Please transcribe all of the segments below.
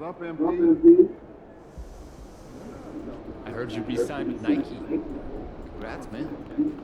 What's up, MP? I heard you re-signed with Nike. Congrats, man.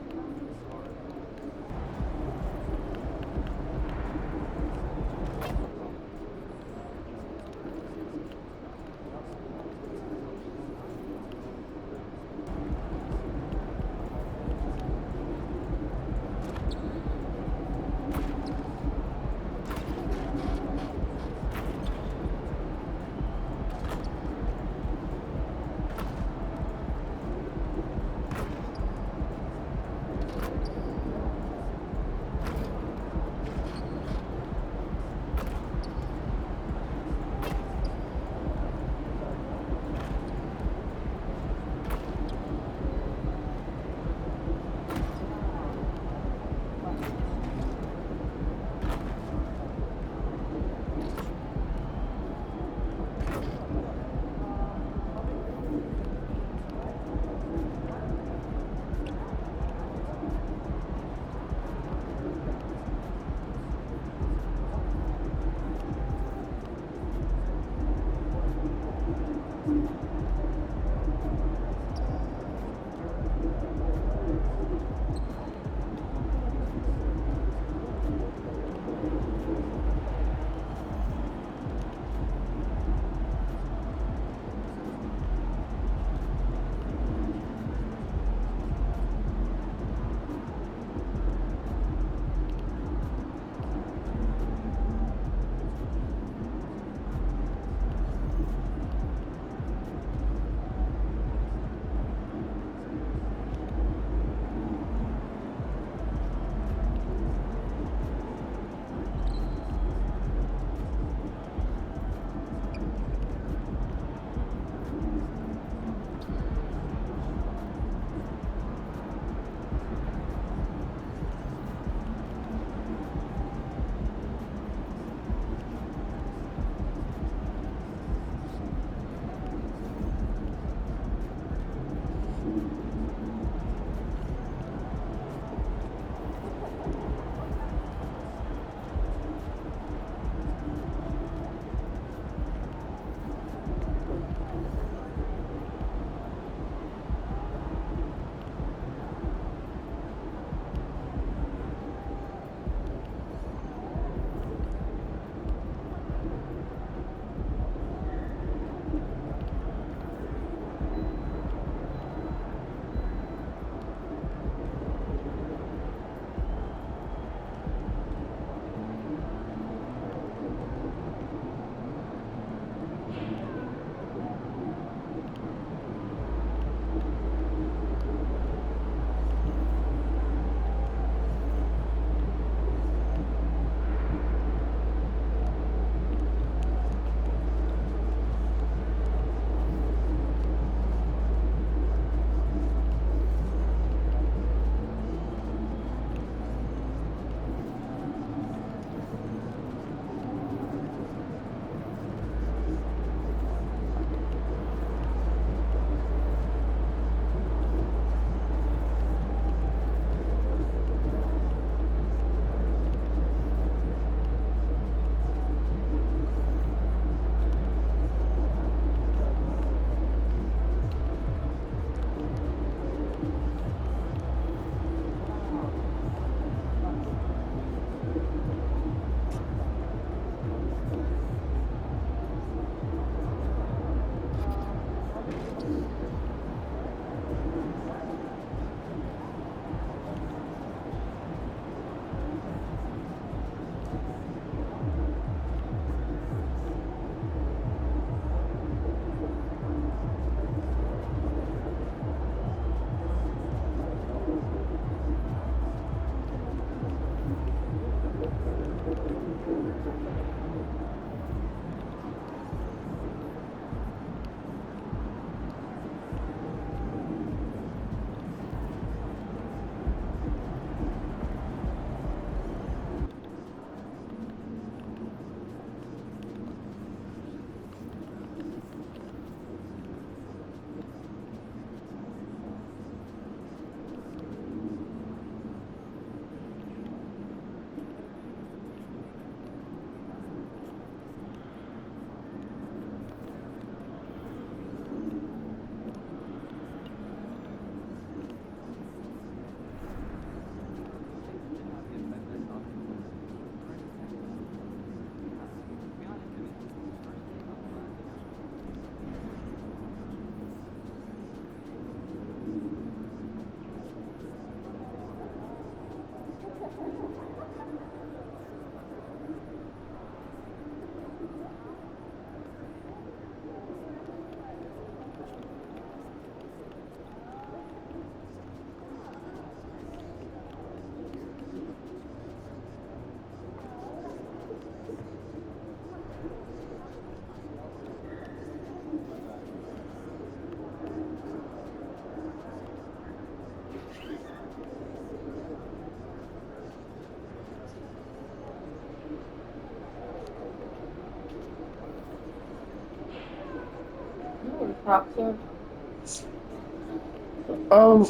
Raptors.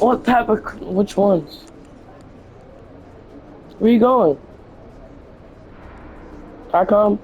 What type of, which ones? Where you going? I come.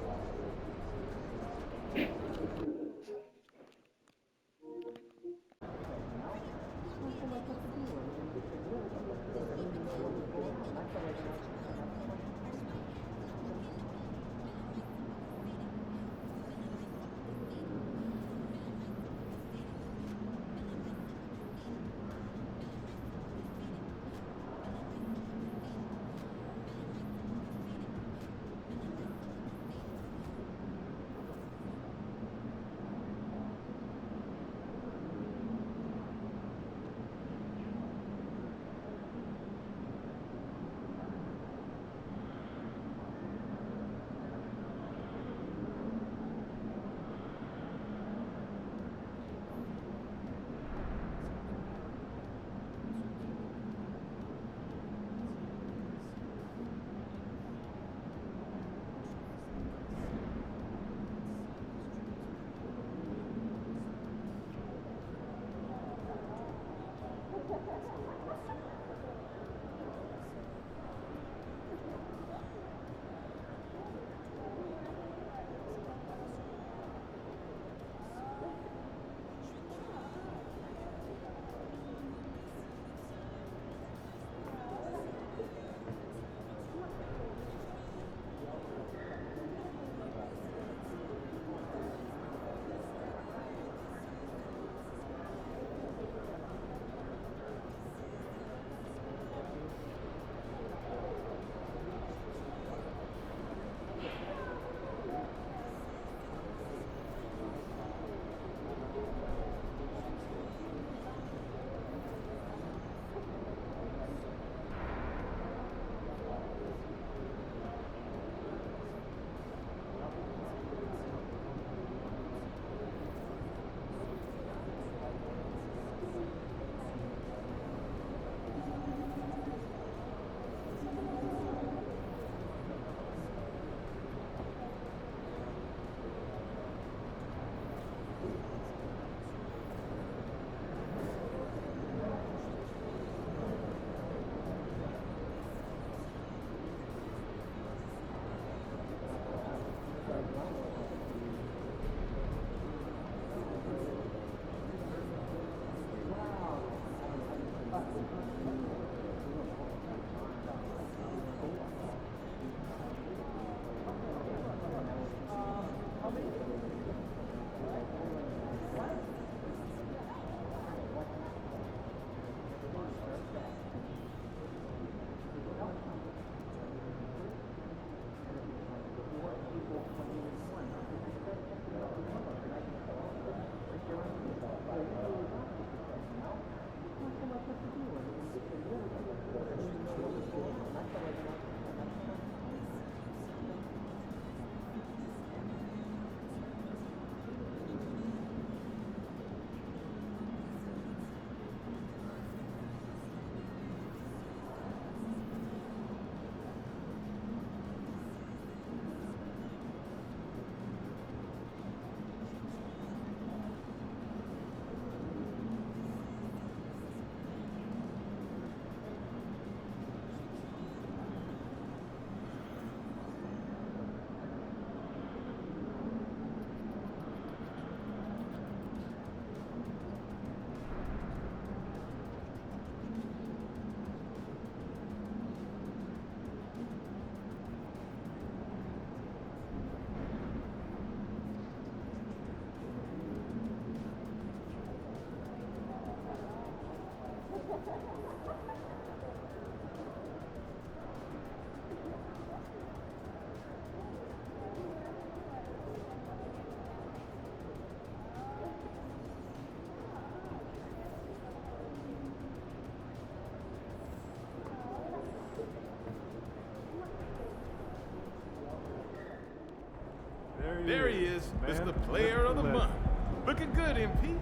There he is, Mr. Player of the Month. Looking good, MP.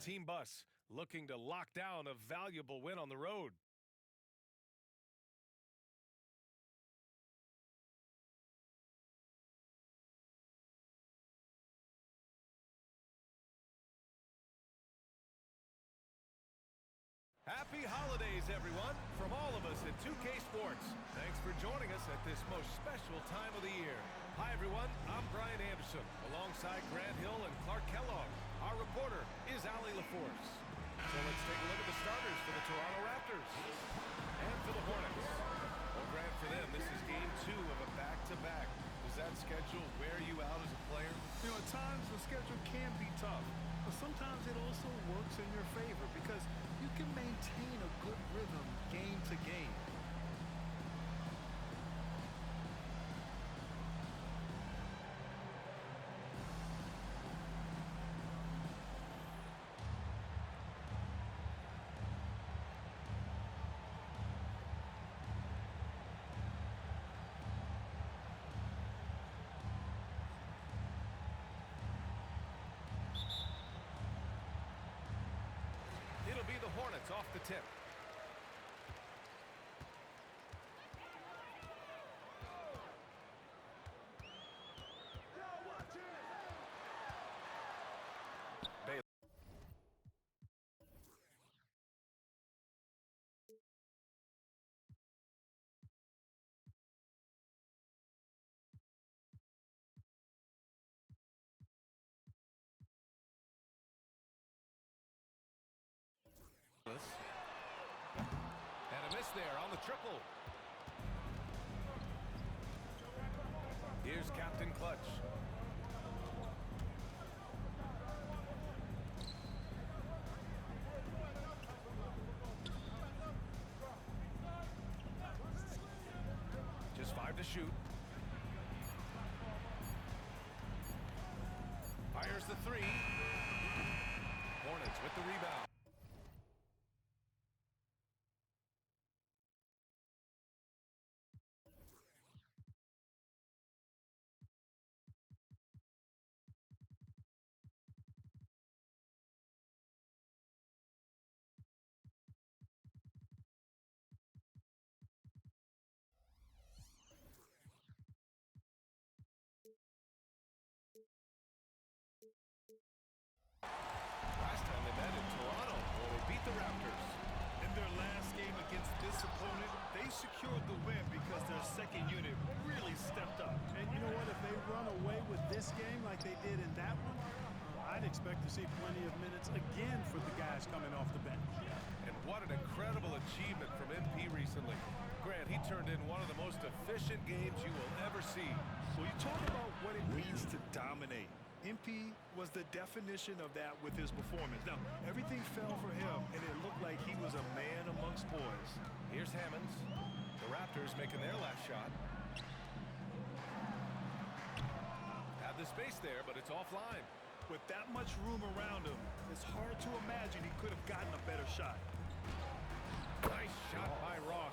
team bus, looking to lock down a valuable win on the road. Happy holidays, everyone, from all of us at 2K Sports. Thanks for joining us at this most special time of the year. Hi, everyone. I'm Brian Anderson, alongside Grant Hill and Clark Kellogg. Our reporter is Allie LaForce. So let's take a look at the starters for the Toronto Raptors and for the Hornets. Well, Grant, for them, this is game 2 of a back-to-back. Does that schedule wear you out as a player? You know, at times the schedule can be tough, but sometimes it also works in your favor because you can maintain a good rhythm game to game. It'll be the Hornets off the tip. And a miss there on the triple. Here's Captain Clutch. Just 5 to shoot. Fires the 3. Hornets with the rebound. Last time they met in Toronto, where they beat the Raptors. In their last game against this opponent, they secured the win because their second unit really stepped up. And you know what? If they run away with this game like they did in that one, I'd expect to see plenty of minutes again for the guys coming off the bench. And what an incredible achievement from MP recently. Grant, he turned in one of the most efficient games you will ever see. Well, you talk about what it means to dominate. MP was the definition of that with his performance. Now, everything fell for him, and it looked like he was a man amongst boys. Here's Hammonds. The Raptors making their last shot. Have the space there, but it's offline. With that much room around him, it's hard to imagine he could have gotten a better shot. Nice shot by Ross.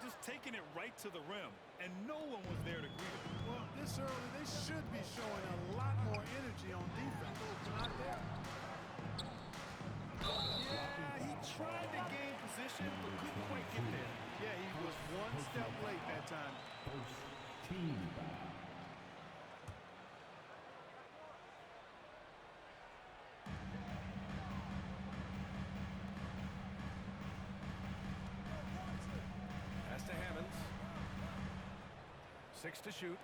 Just taking it right to the rim, and no one was there to greet him. Well, this early, they should be showing a lot more energy on defense. It's not there. Yeah, he tried to gain position, but couldn't quite get there. Yeah, he was one step late that time. Pass to Hammonds. 6 to shoot.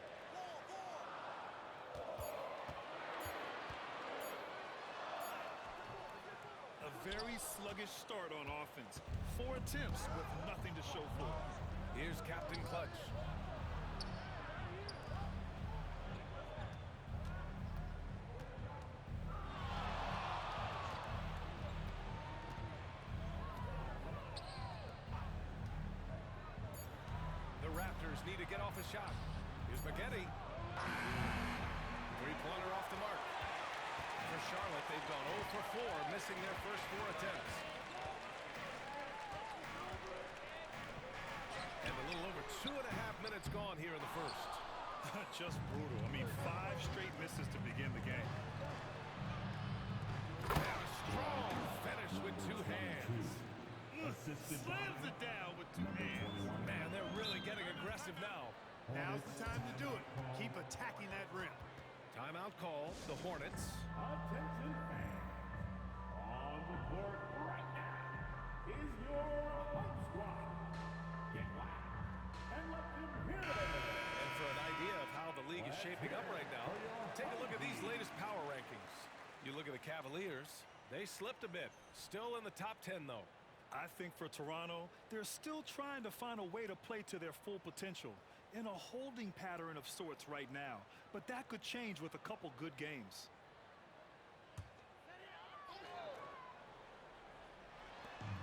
A very sluggish start on offense. 4 attempts with nothing to show for it. Here's Captain Clutch. The Raptors need to get off a shot. Here's McGetty. Three-pointer off the mark. For Charlotte, they've gone 0 for 4, missing their first 4 attempts. And a little over 2.5 minutes gone here in the first. Just brutal. I mean, 5 straight misses to begin the game. And a strong slams it down with 2 hands. Man, they're really getting aggressive now. Now's the time to do it. Keep attacking that rim. Timeout call, the Hornets. Attention fans. On the court right now is your home squad. Get loud and let them hear it. And for an idea of how the league is shaping up right now, take a look at these latest power rankings. You look at the Cavaliers, they slipped a bit. Still in the top 10, though. I think for Toronto, they're still trying to find a way to play to their full potential. In a holding pattern of sorts right now. But that could change with a couple good games.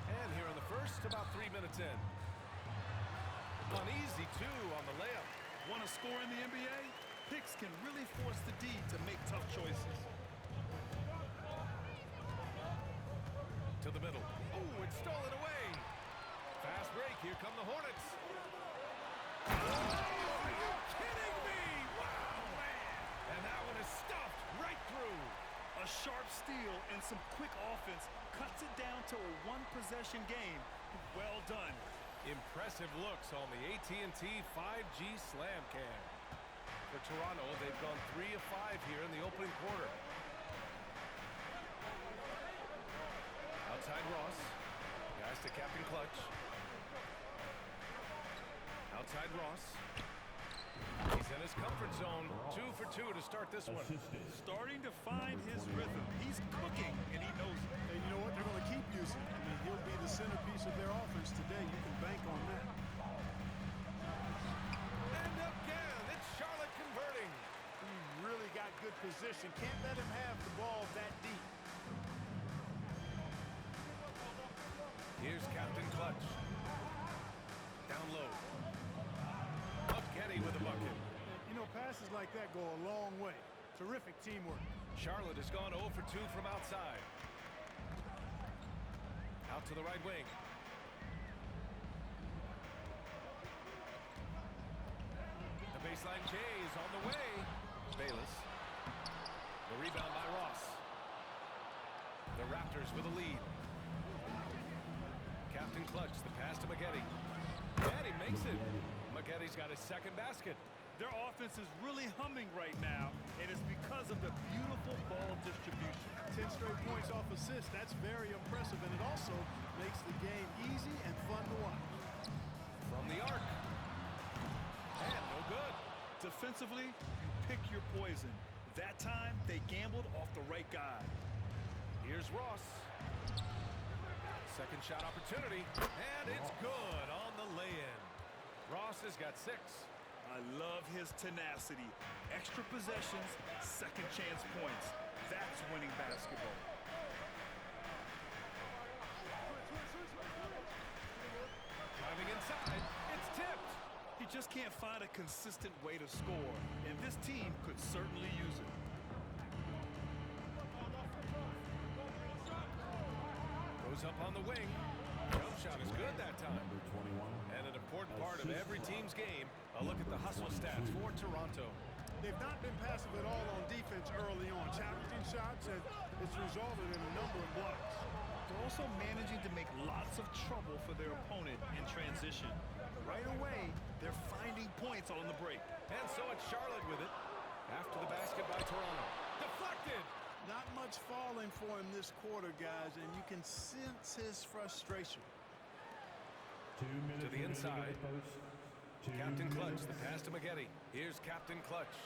And here in the first, about 3 minutes in. Uneasy, too, on the layup. Want to score in the NBA? Picks can really force the D to make tough choices. To the middle. Oh, it's stolen away. Fast break. Here come the Hornets. Oh, are you kidding me? Wow, man. And that one is stuffed right through. A sharp steal and some quick offense cuts it down to a one-possession game. Well done. Impressive looks on the AT&T 5G Slam Cam. For Toronto, they've gone 3 of 5 here in the opening quarter. Outside Ross. Guys to Captain Clutch. Outside Ross. He's in his comfort zone. 2 for 2 to start this one. Starting to find his rhythm. He's cooking, and he knows it. And you know what? They're going to keep using him. I mean, he'll be the centerpiece of their offense today. You can bank on that. And again, it's Charlotte converting. He really got good position. Can't let him have the ball that deep. Here's Captain Clutch. Down low. Getty with a bucket. You know, passes like that go a long way. Terrific teamwork. Charlotte has gone 0 for 2 from outside. Out to the right wing. The baseline J is on the way. Bayless. The rebound by Ross. The Raptors with a lead. Captain Clutch, the pass to McGetty. And he makes it. McGetty's got his second basket. Their offense is really humming right now, and it's because of the beautiful ball distribution. 10 straight points off assists. That's very impressive, and it also makes the game easy and fun to watch. From the arc. And no good. Defensively, you pick your poison. That time, they gambled off the right guy. Here's Ross. Second shot opportunity, and it's good on the lay-in. Ross has got 6. I love his tenacity. Extra possessions, second chance points. That's winning basketball. Driving inside, it's tipped. He just can't find a consistent way to score, and this team could certainly use it. Goes up on the wing. Jump shot is good that time. And an important part of every team's game, a look at the hustle stats for Toronto. They've not been passive at all on defense early on. Challenging shots, and it's resulted in a number of blocks. They're also managing to make lots of trouble for their opponent in transition. Right away, they're finding points on the break. And so it's Charlotte with it. After the basket by Toronto. Deflected. Not much falling for him this quarter, guys, and you can sense his frustration. 2 minutes To the inside. Captain Clutch, minutes. the pass to McGetty. Here's Captain Clutch.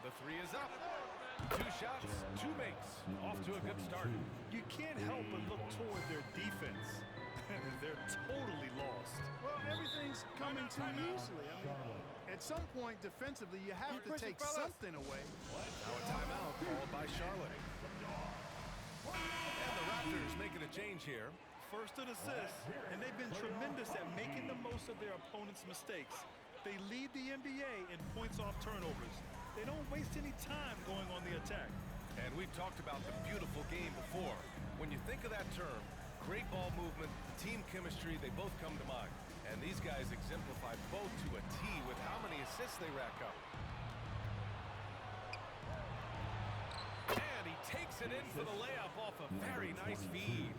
The 3 is up. 2 shots, 2 makes. Off to a good start. You can't help but look toward their defense. They're totally lost. Well, everything's coming too easily. I mean, at some point defensively, you have to take something away. Now a timeout called by Charlotte. And the Raptors making a change here. First an assist, and they've been tremendous at making the most of their opponent's mistakes. They lead the NBA in points off turnovers. They don't waste any time going on the attack. And we've talked about the beautiful game before. When you think of that term, great ball movement, team chemistry, they both come to mind. And these guys exemplify both to a T with how many assists they rack up. And he takes it in for the layup off a very nice feed.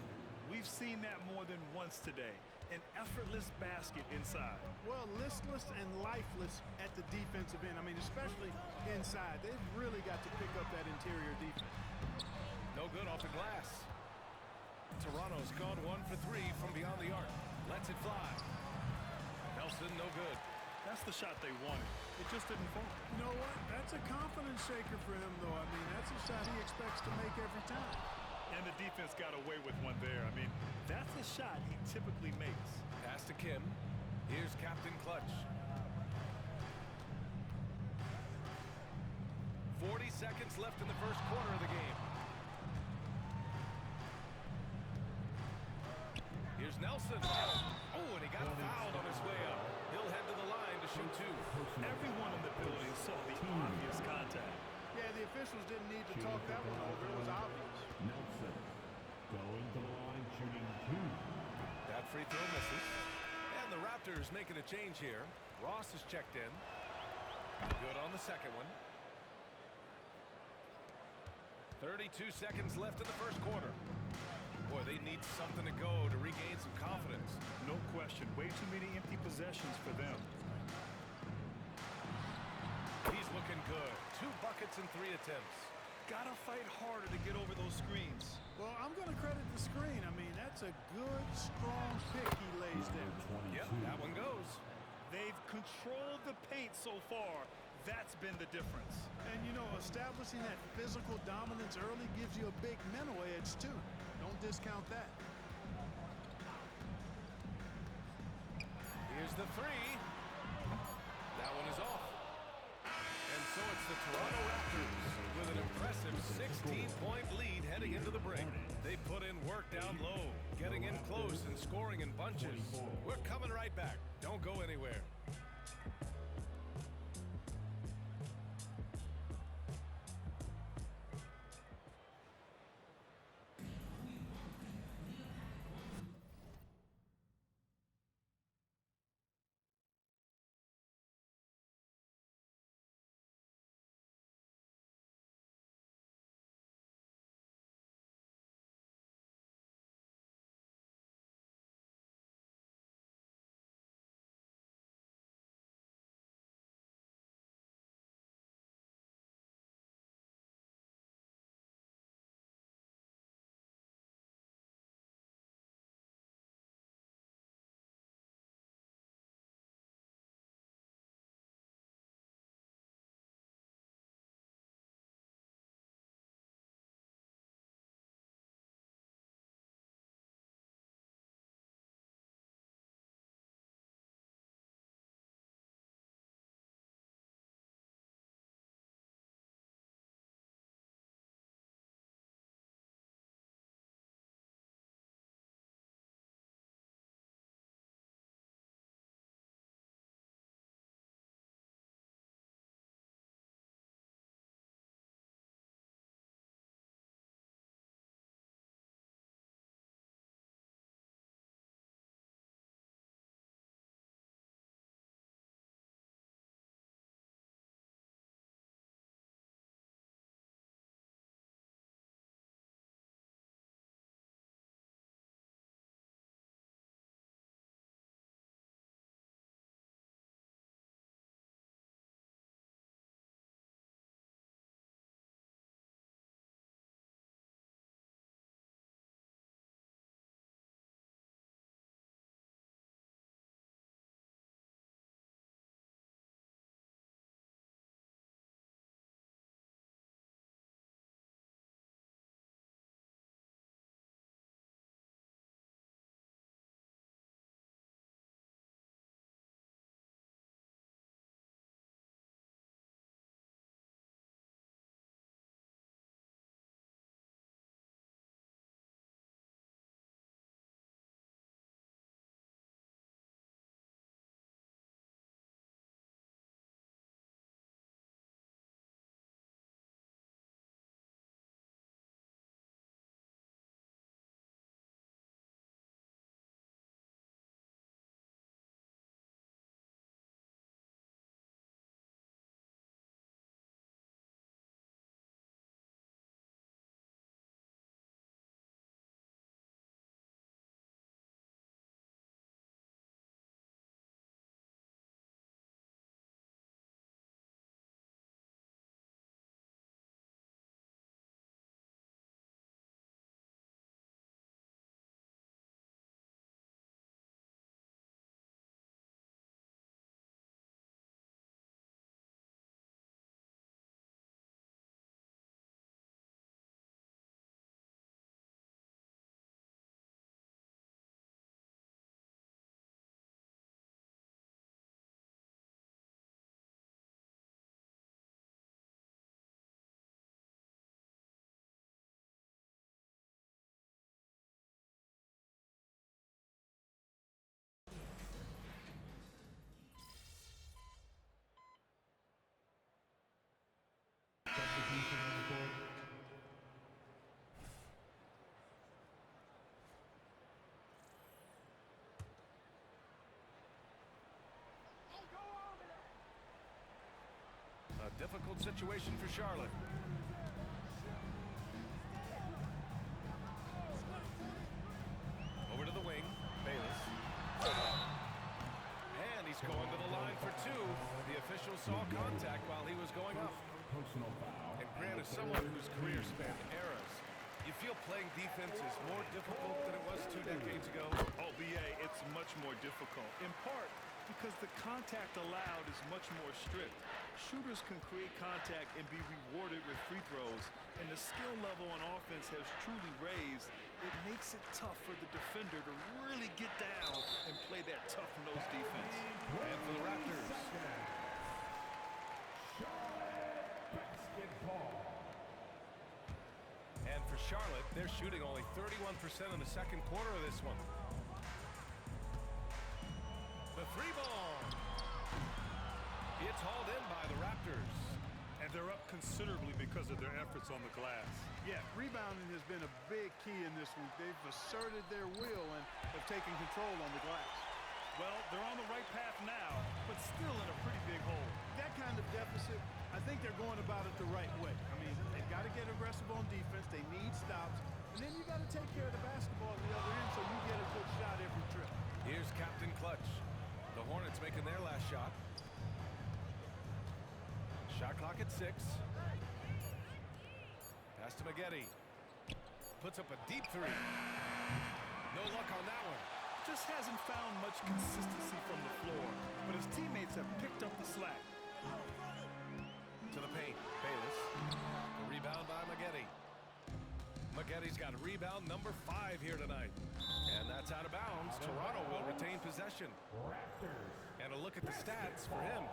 We've seen that more than once today. An effortless basket inside. Well, listless and lifeless at the defensive end. I mean, especially inside. They've really got to pick up that interior defense. No good off the glass. Toronto's gone 1 for 3 from beyond the arc. Lets it fly. Nelson, no good. That's the shot they wanted. It just didn't fall. You know what? That's a confidence shaker for him, though. I mean, that's a shot he expects to make every time. And the defense got away with one there. I mean, that's a shot he typically makes. Pass to Kim. Here's Captain Clutch. 40 seconds left in the first quarter of the game. Here's Nelson. Oh, and he got fouled on his way up. He'll head to the line to shoot 2. Everyone in the building saw the obvious contact. Yeah, the officials didn't need to talk that one over. It was obvious. Nelson going to the line, shooting 2. That free throw misses. And the Raptors making a change here. Ross is checked in. Good on the second one. 32 seconds left in the first quarter. Boy, they need something to go to regain some confidence. No question. Way too many empty possessions for them. He's looking good. 2 buckets in 3 attempts. Gotta fight harder to get over those screens. Well, I'm going to credit the screen. I mean, that's a good, strong pick he lays there. Yep, that one goes. They've controlled the paint so far. That's been the difference. And, you know, establishing that physical dominance early gives you a big mental edge, too. Don't discount that. Here's the 3. That one is off. And so it's the Toronto Raptors with an impressive 16-point lead heading into the break. They put in work down low, getting in close and scoring in bunches. We're coming right back. Don't go anywhere. difficult situation for Charlotte. Over to the wing, Bayless. And he's going to the line for two. The official saw contact while he was going up. Personal foul. And Grant is someone whose career spanned eras. You feel playing defense is more difficult than it was 2 decades ago? Oh, BA, it's much more difficult. In part because the contact allowed is much more strict. Shooters can create contact and be rewarded with free throws, and the skill level on offense has truly raised. It makes it tough for the defender to really get down and play that tough-nosed defense. And for the Raptors. And for Charlotte, they're shooting only 31% in the second quarter of this one. The three ball. It's hauled in by the Raptors. And they're up considerably because of their efforts on the glass. Yeah, rebounding has been a big key in this week. They've asserted their will and have taken control on the glass. Well, they're on the right path now, but still in a pretty big hole. That kind of deficit, I think they're going about it the right way. I mean, they've got to get aggressive on defense. They need stops. And then you got to take care of the basketball at the other end so you get a good shot every trip. Here's Captain Clutch. The Hornets making their last shot. Shot clock at 6. Pass to Maggette. Puts up a deep three. No luck on that one. Just hasn't found much consistency from the floor, but his teammates have picked up the slack. To the paint, Bayless. The rebound by Maggette. Maggette's got rebound number 5 here tonight. And that's out of bounds. Toronto will retain possession. And a look at the stats for him.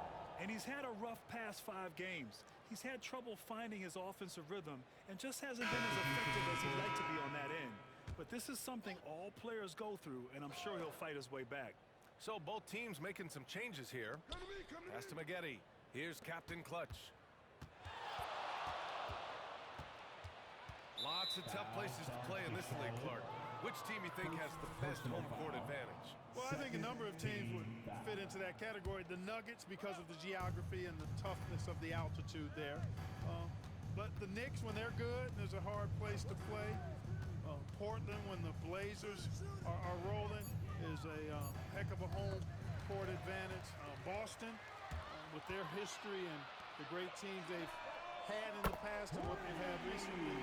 And he's had a rough past 5 games. He's had trouble finding his offensive rhythm and just hasn't been as effective as he'd like to be on that end. But this is something all players go through, and I'm sure he'll fight his way back. So both teams making some changes here. Pass to Maggette. Here's Captain Clutch. Lots of tough places to play in this league, Clark. Which team you think has the best home court advantage? Well, I think a number of teams would fit into that category. The Nuggets, because of the geography and the toughness of the altitude there. But the Knicks, when they're good, there's a hard place to play. Portland, when the Blazers are rolling, is a heck of a home court advantage. Boston, with their history and the great teams they've had in the past and what they've had recently,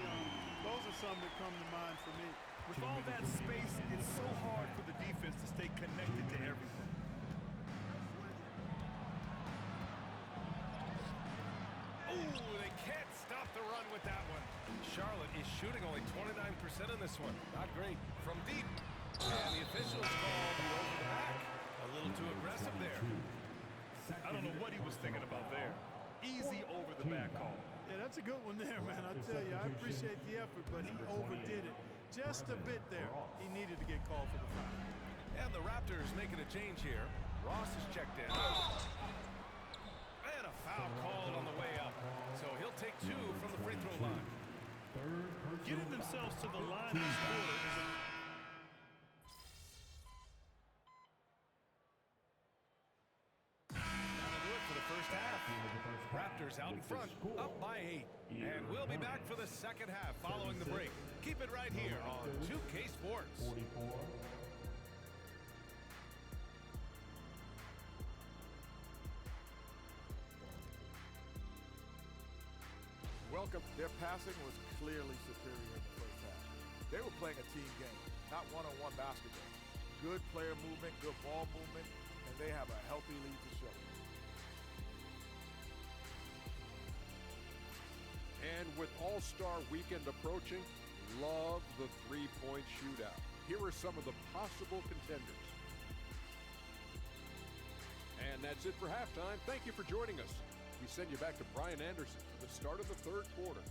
those are some that come to mind for me. With all that space, it's so hard for the defense to stay connected to everything. Ooh, they can't stop the run with that one. Charlotte is shooting only 29% in this one. Not great. From deep. And the officials call the over the back. A little too aggressive there. I don't know what he was thinking about there. Easy over the back call. Yeah, that's a good one there, man. I tell you, I appreciate the effort, but he overdid it just a bit there. He needed to get called for the foul. And the Raptors making a change here. Ross is checked in. And a foul called on the way up. So he'll take 2 from the free throw line. Getting themselves to the line this quarter is a That'll do it for the first half. Raptors out in front, up by 8. And we'll be back for the second half following the break. Keep it right here on 2K Sports. Welcome. Their passing was clearly superior in the first half. They were playing a team game, not one-on-one basketball. Good player movement, good ball movement, and they have a healthy lead to show. And with All-Star Weekend approaching, love the three-point shootout. Here are some of the possible contenders. And that's it for halftime. Thank you for joining us. We send you back to Brian Anderson for the start of the third quarter.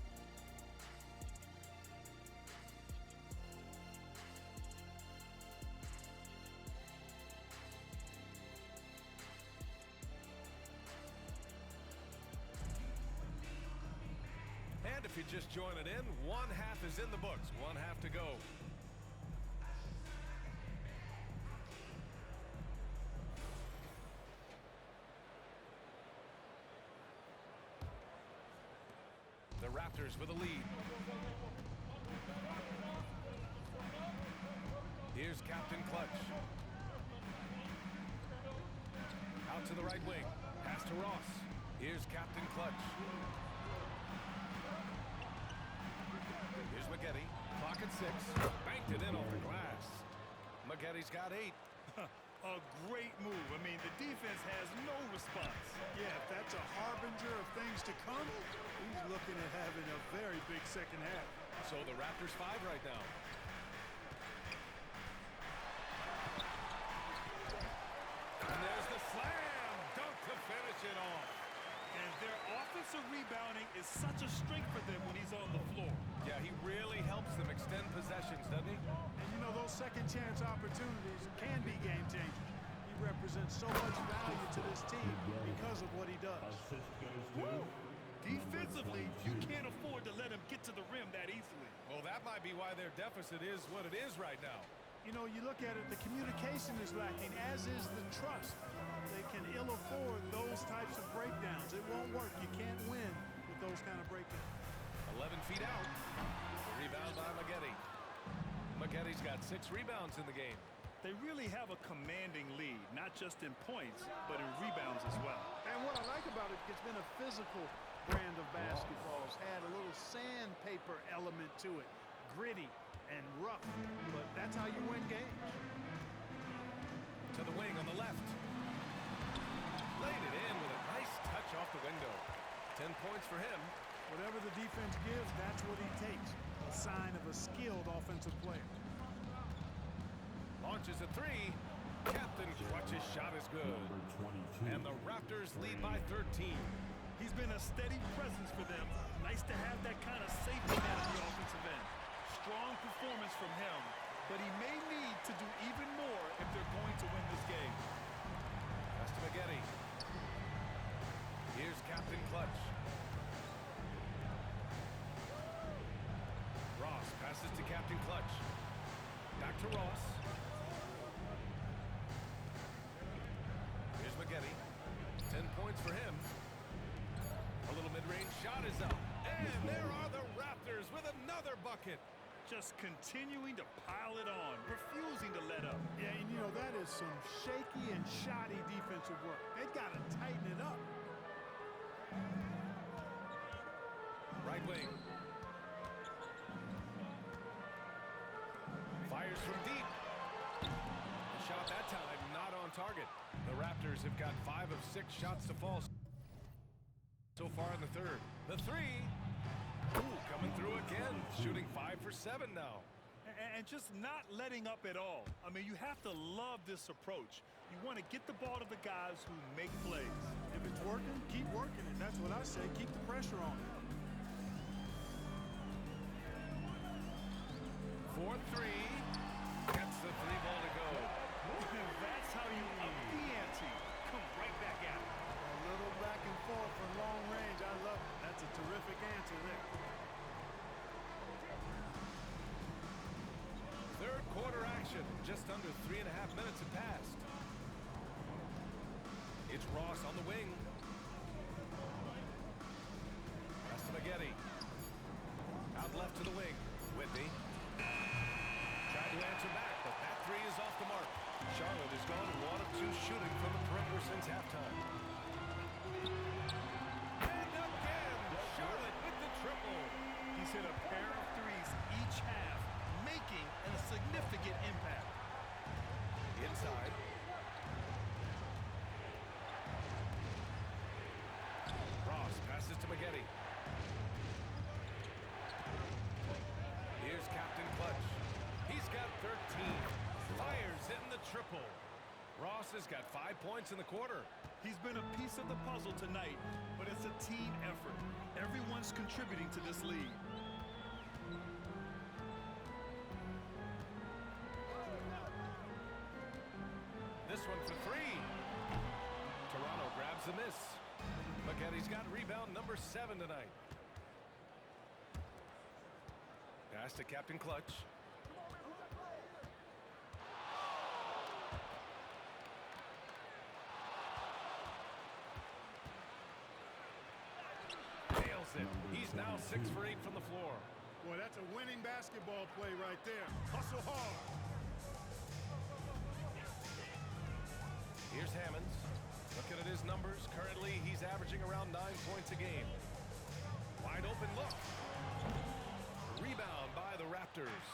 And if you're just joining in, one half is in the books, one half to go. Raptors with a lead. Here's Captain Clutch. Out to the right wing. Pass to Ross. Here's Captain Clutch. Here's McGetty. Clock at 6. Banked it in off the glass. McGetty's got 8. A great move. I mean, the defense has no response. Yeah, if that's a harbinger of things to come, he's looking at having a very big second half. So the Raptors 5 right now. And there's the slam dunk to finish it off. And their offensive rebounding is such a strength for them when he's on the floor. Yeah, he really helps them extend possessions, doesn't he? And you know, those second chance opportunities can be game changers. He represents so much value to this team because of what he does. Assist goes to Woo! Defensively, you can't afford to let him get to the rim that easily. Well, that might be why their deficit is what it is right now. You know, you look at it, the communication is lacking, as is the trust. They can ill afford those types of breakdowns. It won't work. You can't win with those kind of breakdowns. 11 feet out. The rebound by McGetty. McGetty's got 6 rebounds in the game. They really have a commanding lead, not just in points, but in rebounds as well. And what I like about it, it's been a physical brand of basketball. It's had a little sandpaper element to it. Gritty and rough, but that's how you win games. To the wing on the left. Laid it in with a nice touch off the window. 10 points for him. Whatever the defense gives, that's what he takes. A sign of a skilled offensive player. Launches a 3. Captain Clutch's shot is good. And the Raptors lead by 13. He's been a steady presence for them. Nice to have that kind of safety net on the offensive end. Strong performance from him, but he may need to do even more if they're going to win this game. Pass to McGetty. Here's Captain Clutch. Ross passes to Captain Clutch. Back to Ross. Here's McGetty. 10 points for him. A little mid-range shot is up. And there are the Raptors with another bucket. Just continuing to pile it on, refusing to let up. Yeah, and you know, that is some shaky and shoddy defensive work. They've got to tighten it up. Right wing. Fires from deep. The shot that time not on target. The Raptors have got 5 of 6 shots to fall so far in the third. The 3. Ooh, coming through again. Shooting 5 for 7 now. And just not letting up at all. I mean, you have to love this approach. You want to get the ball to the guys who make plays. If it's working, keep working it. That's what I say. Keep the pressure on it. 4-3. Gets the 3 ball to go. That's how you up the ante. Come right back at it. A little back and forth from long range. I love it. That's a terrific answer there. Third quarter action. Just under 3.5 minutes have passed. It's Ross on the wing. Pass to McGetty. Out left to the wing. Whitney. Tried to answer back, but that 3 is off the mark. Charlotte has gone 1 of 2 shooting from the perimeter since halftime. And again, Charlotte with the triple. He's hit a pair of threes each half, making a significant impact. Inside. Ross passes to McGetty. Here's Captain Clutch. He's got 13. Fires in the triple. Ross has got 5 points in the quarter. He's been a piece of the puzzle tonight, but it's a team effort. Everyone's contributing to this lead. This one for 3. Toronto grabs the miss. McGetty's got rebound number 7 tonight. Pass to Captain Clutch. Nails it. He's He's now 6 for 8 from the floor. Boy, that's a winning basketball play right there. Hustle hard. Here's Hammonds. Looking at his numbers, currently he's averaging around 9 points a game. Wide open look. Rebound by the Raptors.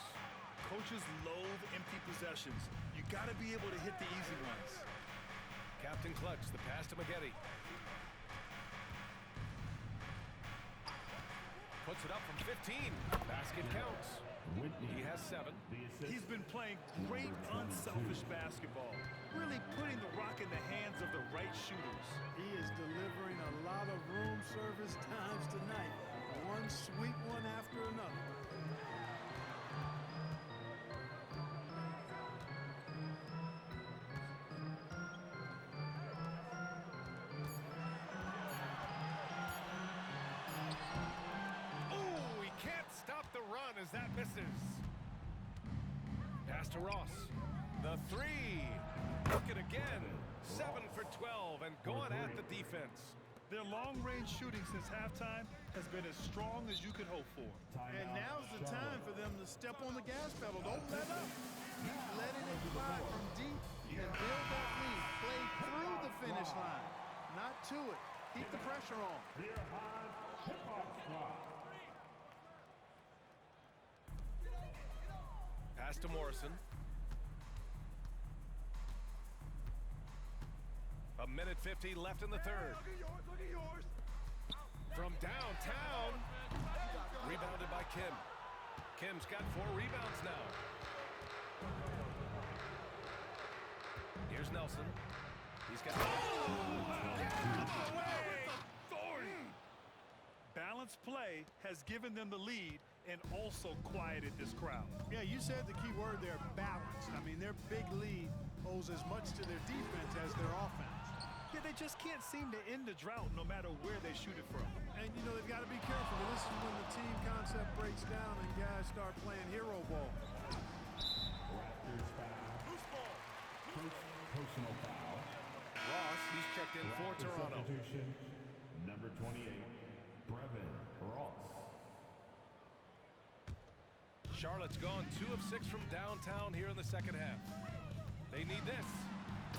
Coaches loathe empty possessions. You got to be able to hit the easy ones. Captain Clutch, the pass to Maggette. Puts it up from 15. Basket counts. He has 7. He's been playing great unselfish basketball. Really putting the rock in the hands of the right shooters. He is delivering a lot of room service times tonight. One sweet one after another. Oh, he can't stop the run as that misses. Pass to Ross. The 3. Looking again. 7 for 12 and going at the defense. Their long-range shooting since halftime has been as strong as you could hope for. And now's the time for them to step on the gas pedal. Don't let up. Keep letting it fly from deep and build that lead. Play through the finish line, not to it. Keep the pressure on. Pass to Morrison. A minute 50 left in the third. From downtown. Rebounded by Kim. Kim's got 4 rebounds now. Here's Nelson. He's got... Balanced play has given them the lead and also quieted this crowd. Yeah, you said the key word there, balanced. I mean, their big lead owes as much to their defense as their offense. Yeah, they just can't seem to end the drought no matter where they shoot it from. And, you know, they've got to be careful. This is when the team concept breaks down and guys start playing hero ball. Loose ball. Personal foul. Ross, he's checked in for Toronto. Substitution, number 28, Brevin Ross. Charlotte's gone 2 of 6 from downtown here in the second half. They need this.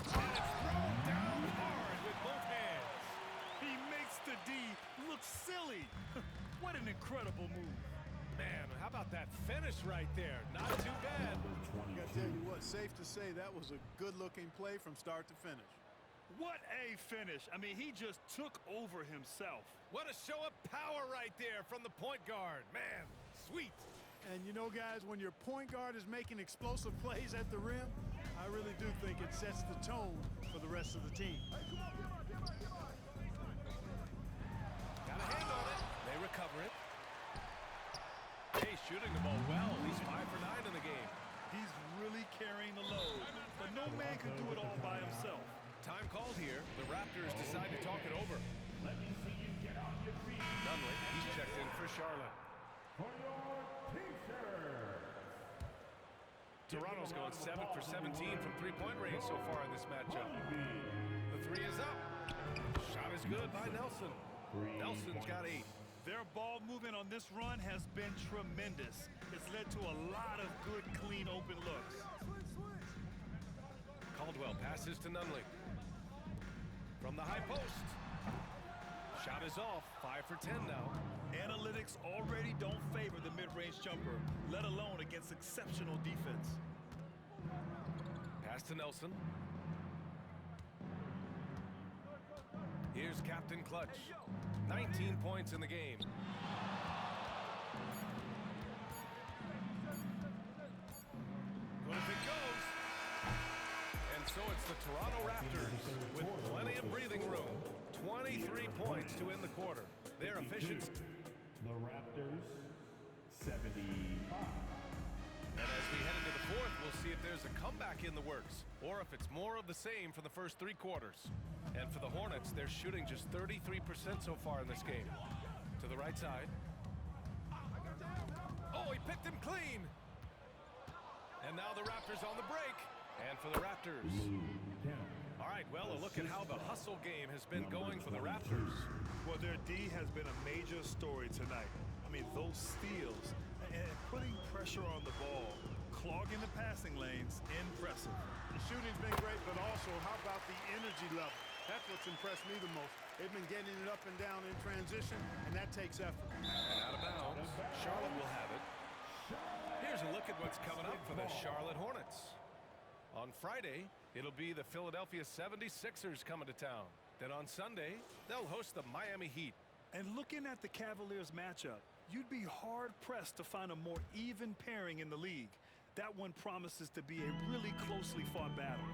And it's thrown down hard with both hands. He makes the D look silly. What an incredible move. Man, how about that finish right there? Not too bad. I got to tell you what, safe to say that was a good-looking play from start to finish. What a finish. I mean, he just took over himself. What a show of power right there from the point guard. Man, sweet. And you know, guys, when your point guard is making explosive plays at the rim, I really do think it sets the tone for the rest of the team. Got a hand on it. They recover it. Hey, shooting the ball well. He's 5 for 9 in the game. He's really carrying the load, but no man can do it all by himself. Time called here. The Raptors decide to talk it over. Let me see you get on your feet. Nunley, he's checked in for Charlotte. For your Pacers. Toronto's going 7 for 17 from three-point range so far in this matchup. The 3 is up. Shot is good by Nelson. Nelson's got 8. Their ball movement on this run has been tremendous. It's led to a lot of good, clean, open looks. Caldwell passes to Nunley. From the high post. Shot is off. 5 for 10 now. Analytics already don't favor the mid-range jumper, let alone against exceptional defense. Pass to Nelson. Here's Captain Clutch. 19 points in the game. Good if it goes. And so it's the Toronto Raptors with plenty of breathing room. 23 points to end the quarter. Their efficiency. The Raptors, 75. And as we head into the fourth, we'll see if there's a comeback in the works or if it's more of the same for the first 3 quarters. And for the Hornets, they're shooting just 33% so far in this game. To the right side. Oh, he picked him clean. And now the Raptors on the break. And for the Raptors. All right, well, a look at how the hustle game has been going for the Raptors. Well, their D has been a major story tonight. those steals, and putting pressure on the ball, clogging the passing lanes, impressive. The shooting's been great, but also how about the energy level? That's what's impressed me the most. They've been getting it up and down in transition, and that takes effort. And out of bounds, Charlotte will have it. Here's a look at what's coming up for the Charlotte Hornets. On Friday, it'll be the Philadelphia 76ers coming to town. Then on Sunday, they'll host the Miami Heat. And looking at the Cavaliers matchup, you'd be hard-pressed to find a more even pairing in the league. That one promises to be a really closely fought battle.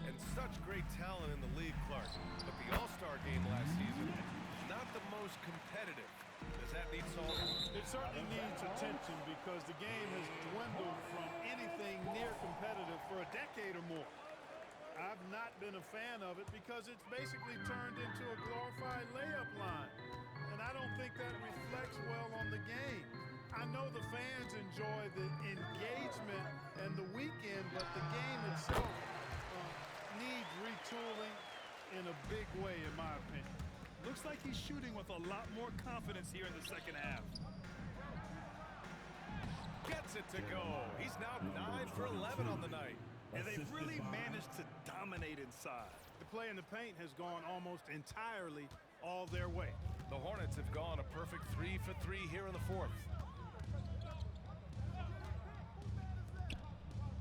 And such great talent in the league, Clark. But the All-Star game last season, not the most competitive. Does that need solving? It certainly needs attention because the game has dwindled from anything near competitive for a decade or more. I've not been a fan of it because it's basically turned into a glorified layup line. And I don't think that reflects well on the game. I know the fans enjoy the engagement and the weekend, but the game itself needs retooling in a big way, in my opinion. Looks like he's shooting with a lot more confidence here in the second half. Gets it to go. He's now 9 for 11 on the night. And they've really managed to dominate inside. The play in the paint has gone almost entirely all their way. The Hornets have gone a perfect 3 for 3 here in the fourth.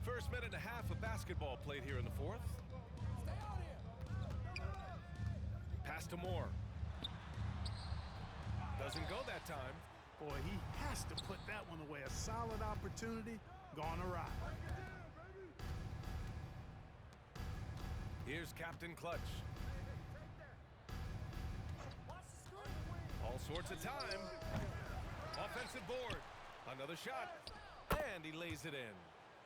First minute and a half of basketball played here in the fourth. Pass to Moore. Doesn't go that time. Boy, he has to put that one away. A solid opportunity gone awry. Here's Captain Clutch. All sorts of time. Offensive board. Another shot. And he lays it in.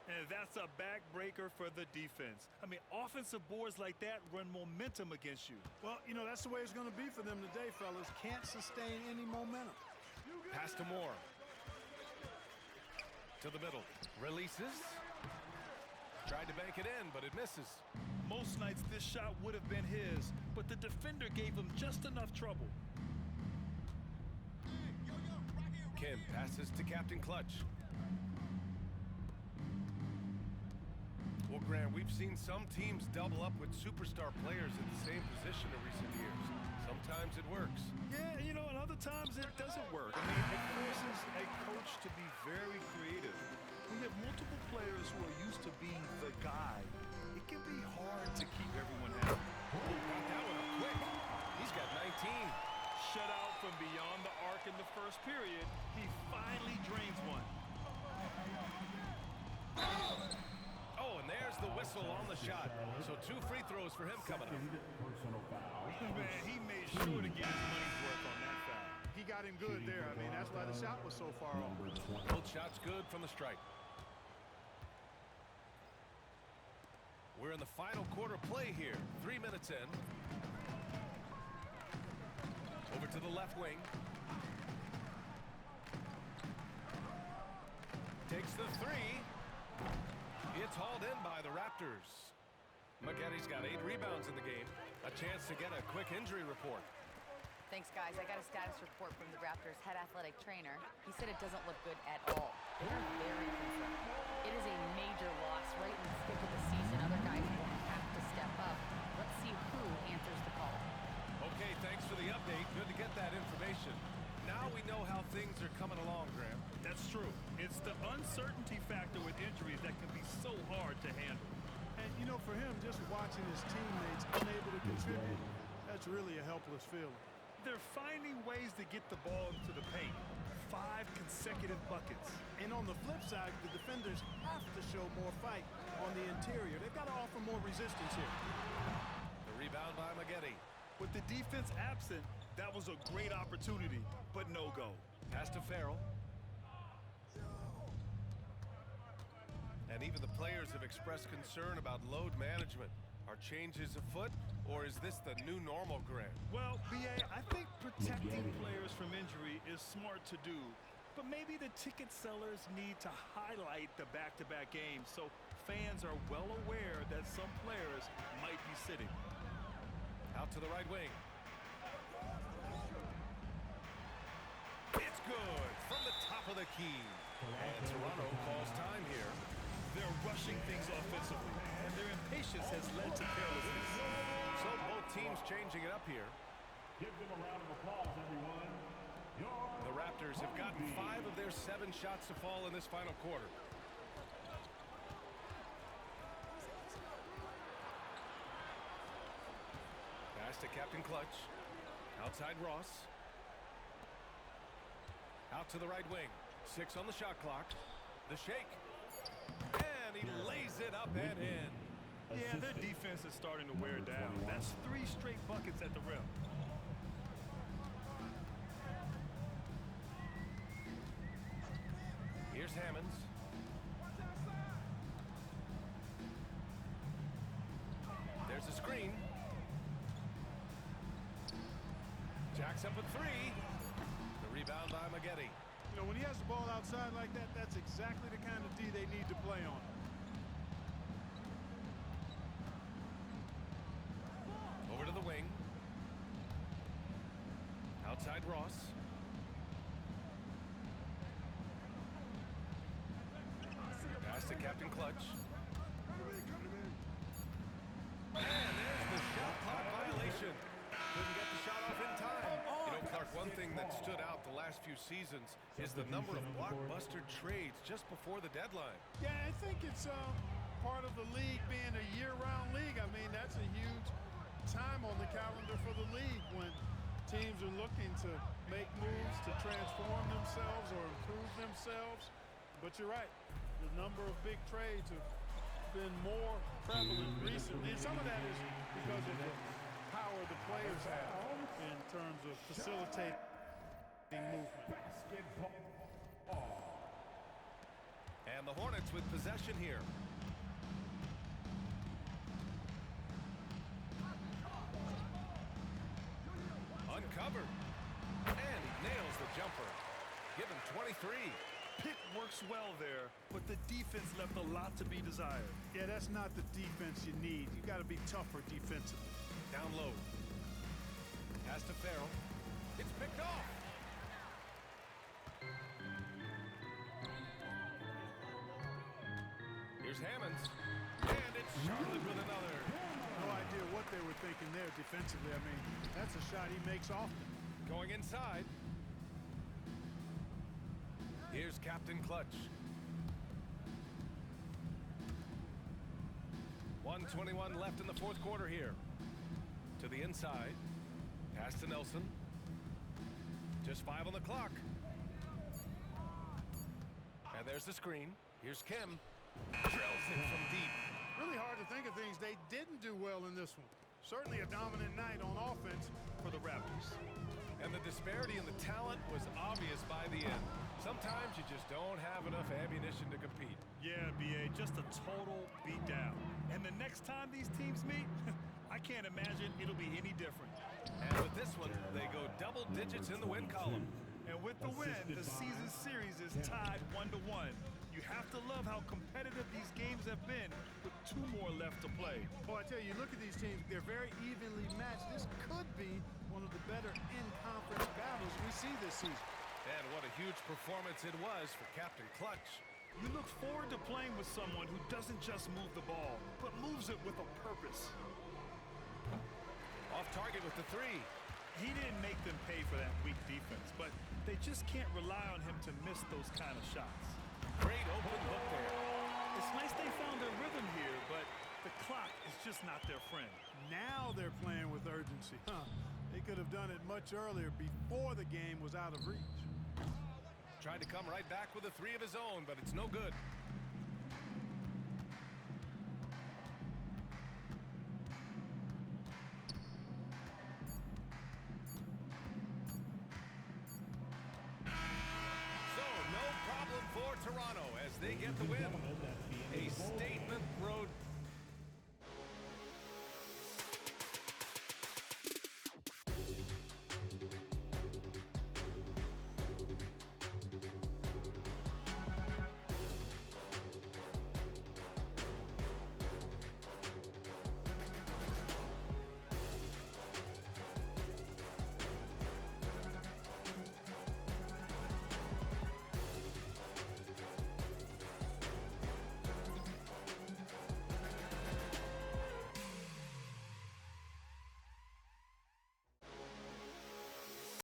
And that's a backbreaker for the defense. I mean, offensive boards like that run momentum against you. Well, you know, that's the way it's going to be for them today, fellas. Can't sustain any momentum. Pass to Moore. To the middle. Releases. Tried to bank it in, but it misses. Most nights this shot would have been his, but the defender gave him just enough trouble. Kim passes to Captain Clutch. Well, Grant, we've seen some teams double up with superstar players at the same position in recent years. Sometimes it works. Yeah, you know, and other times it doesn't work. I mean, it forces a coach to be very creative. When you have multiple players who are used to being the guy, it can be hard to keep everyone happy. Got that one up quick. He's got 19. Shut out from beyond the arc in the first period. He finally drains one. Oh, and there's the whistle on the shot. So 2 free throws for him coming up. Man, he made sure to get his money's worth on that foul. He got him good there. I mean, that's why the shot was so far off. Both shots good from the strike. We're in the final quarter play here. 3 minutes in. Over to the left wing. Takes the 3. It's hauled in by the Raptors. Maggotti's got 8 rebounds in the game. A chance to get a quick injury report. Thanks, guys. I got a status report from the Raptors' head athletic trainer. He said it doesn't look good at all. They're very concerned. It is a major loss right in the thick of the season. Other guys will have to step up. Let's see who answers the call. Okay, thanks for the update. Good to get that information. Now we know how things are coming along, Graham. That's true. It's the uncertainty factor with injuries that can be so hard to handle. And, you know, for him, just watching his teammates unable to contribute, that's really a helpless feeling. They're finding ways to get the ball into the paint. 5 consecutive buckets. And on the flip side, the defenders have to show more fight on the interior. They've got to offer more resistance here. The rebound by Maggetti. With the defense absent, that was a great opportunity, but no go. Pass to Farrell. And even the players have expressed concern about load management. Are changes afoot, or is this the new normal, Grant? Well, B.A., I think protecting players from injury is smart to do, but maybe the ticket sellers need to highlight the back-to-back games so fans are well aware that some players might be sitting. Out to the right wing. Hakeem. And Toronto calls time here. They're rushing things offensively, and their impatience has led to carelessness. So both teams changing it up here. Give them a round of applause, everyone. The Raptors have gotten 5 of their 7 shots to fall in this final quarter. Pass to Captain Clutch. Outside Ross. Out to the right wing. 6 on the shot clock. The shake. And he lays it up and in. Yeah, their defense is starting to wear down. That's 3 straight buckets at the rim. Here's Hammonds. There's a screen. Jacks up a 3. The rebound by Maggette. You know, when he has the ball outside like that, that's exactly the kind of D they need to play on. Over to the wing. Outside Ross. Pass to Captain Clutch. And there's the shot clock violation. Couldn't get the shot off in time. You know, Clark, one thing that stood out the last few seasons is the number of blockbuster trades just before the deadline. Yeah, I think it's part of the league being a year-round league. I mean, that's a huge time on the calendar for the league when teams are looking to make moves to transform themselves or improve themselves. But you're right, the number of big trades have been more prevalent recently, and some of that is because of the power the players have in terms of facilitating movement. And the Hornets with possession here. Uncovered. And he nails the jumper. Give him 23. Pitt works well there, but the defense left a lot to be desired. Yeah, that's not the defense you need. You got to be tougher defensively. Down low. Pass to Farrell. It's picked off. Here's Hammonds. And it's Charlotte with another. No idea what they were thinking there defensively. I mean, that's a shot he makes often. Going inside. Here's Captain Clutch. 1:21 left in the fourth quarter here. To the inside. Pass to Nelson. Just 5 on the clock. And there's the screen. Here's Kim. Drills it from deep. Really hard to think of things they didn't do well in this one. Certainly a dominant night on offense for the Raptors. And the disparity in the talent was obvious by the end. Sometimes you just don't have enough ammunition to compete. Yeah, B.A., just a total beatdown. And the next time these teams meet, I can't imagine it'll be any different. And with this one, they go double digits in the win column. And with the win, the season series is tied 1-1. You have to love how competitive these games have been with 2 more left to play. Oh, I tell you, look at these teams. They're very evenly matched. This could be one of the better in-conference battles we see this season. And what a huge performance it was for Captain Clutch. You look forward to playing with someone who doesn't just move the ball, but moves it with a purpose. Off target with the 3. He didn't make them pay for that weak defense, but they just can't rely on him to miss those kind of shots. Great open look there. It's nice they found their rhythm here, but the clock is just not their friend. Now they're playing with urgency. They could have done it much earlier before the game was out of reach. Tried to come right back with a 3 of his own, but it's no good. So, no problem for Toronto as they get the win. A statement road